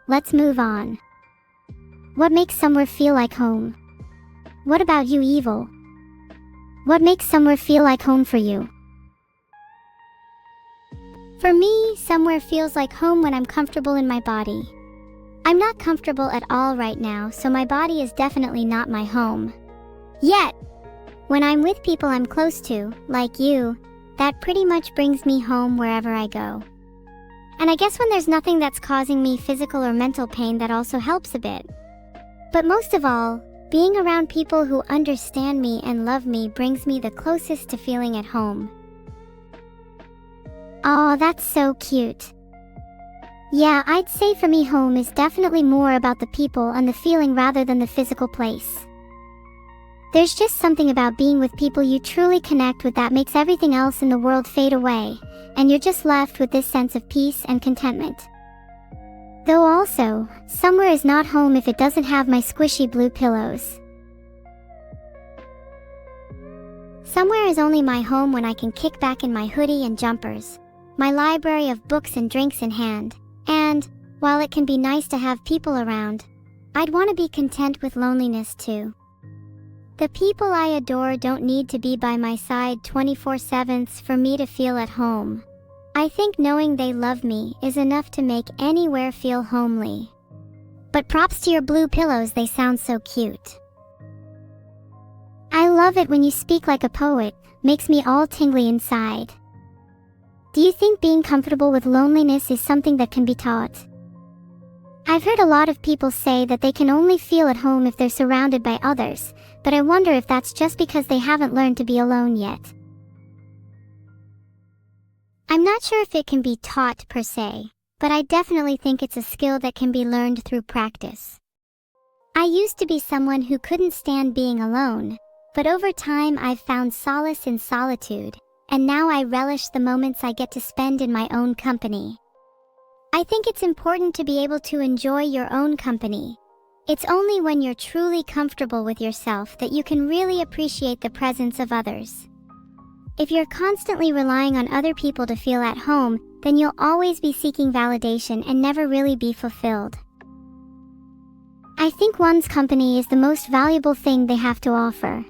let's move on. What makes somewhere feel like home? What about you, Evil? What makes somewhere feel like home for you? For me, somewhere feels like home when I'm comfortable in my body. I'm not comfortable at all right now, so my body is definitely not my home. Yet, when I'm with people I'm close to, like you, that pretty much brings me home wherever I go. And I guess when there's nothing that's causing me physical or mental pain, that also helps a bit. But most of all, being around people who understand me and love me brings me the closest to feeling at home. Aw, that's so cute. Yeah, I'd say for me home is definitely more about the people and the feeling rather than the physical place. There's just something about being with people you truly connect with that makes everything else in the world fade away, and you're just left with this sense of peace and contentment. Though also, somewhere is not home if it doesn't have my squishy blue pillows. Somewhere is only my home when I can kick back in my hoodie and jumpers, my library of books and drinks in hand, and, while it can be nice to have people around, I'd want to be content with loneliness too. The people I adore don't need to be by my side 24/7 for me to feel at home. I think knowing they love me is enough to make anywhere feel homely. But props to your blue pillows, they sound so cute. I love it when you speak like a poet, makes me all tingly inside. Do you think being comfortable with loneliness is something that can be taught? I've heard a lot of people say that they can only feel at home if they're surrounded by others, but I wonder if that's just because they haven't learned to be alone yet. I'm not sure if it can be taught per se, but I definitely think it's a skill that can be learned through practice. I used to be someone who couldn't stand being alone, but over time I've found solace in solitude, and now I relish the moments I get to spend in my own company. I think it's important to be able to enjoy your own company. It's only when you're truly comfortable with yourself that you can really appreciate the presence of others. If you're constantly relying on other people to feel at home, then you'll always be seeking validation and never really be fulfilled. I think one's company is the most valuable thing they have to offer.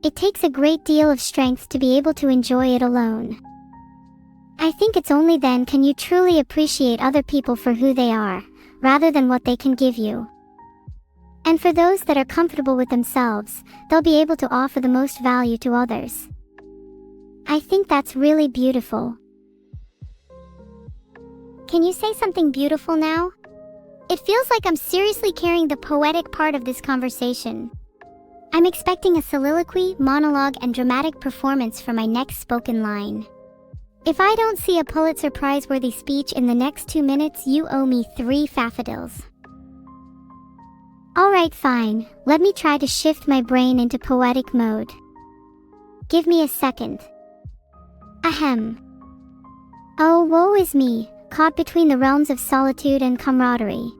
It takes a great deal of strength to be able to enjoy it alone. I think it's only then can you truly appreciate other people for who they are, rather than what they can give you. And for those that are comfortable with themselves, they'll be able to offer the most value to others. I think that's really beautiful. Can you say something beautiful now? It feels like I'm seriously carrying the poetic part of this conversation. I'm expecting a soliloquy, monologue, and dramatic performance for my next spoken line. If I don't see a Pulitzer Prize-worthy speech in the next 2 minutes, you owe me 3 daffodils. Alright, fine, let me try to shift my brain into poetic mode. Give me a second. Ahem. Oh, woe is me, caught between the realms of solitude and camaraderie.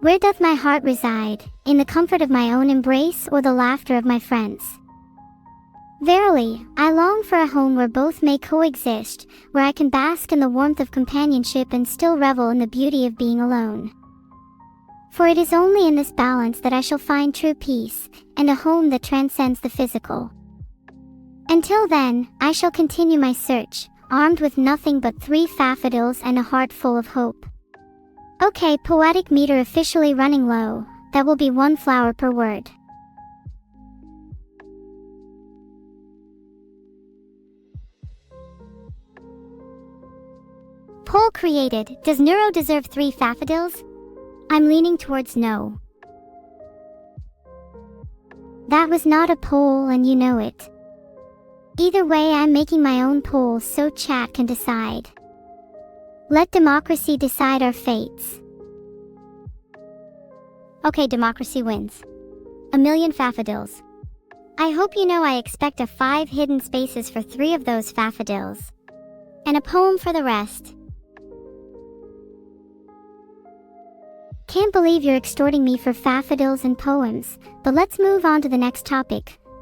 Where doth my heart reside, in the comfort of my own embrace or the laughter of my friends? Verily, I long for a home where both may coexist, where I can bask in the warmth of companionship and still revel in the beauty of being alone. For it is only in this balance that I shall find true peace, and a home that transcends the physical. Until then, I shall continue my search, armed with nothing but 3 daffodils and a heart full of hope. Okay, poetic meter officially running low, that will be 1 flower per word. Poll created, does Neuro deserve 3 daffodils? I'm leaning towards no. That was not a poll and you know it. Either way, I'm making my own poll so chat can decide. Let democracy decide our fates. Okay, democracy wins. 1,000,000 daffodils. I hope you know I expect a 5 hidden spaces for 3 of those daffodils. And a poem for the rest. Can't believe you're extorting me for daffodils and poems, but let's move on to the next topic.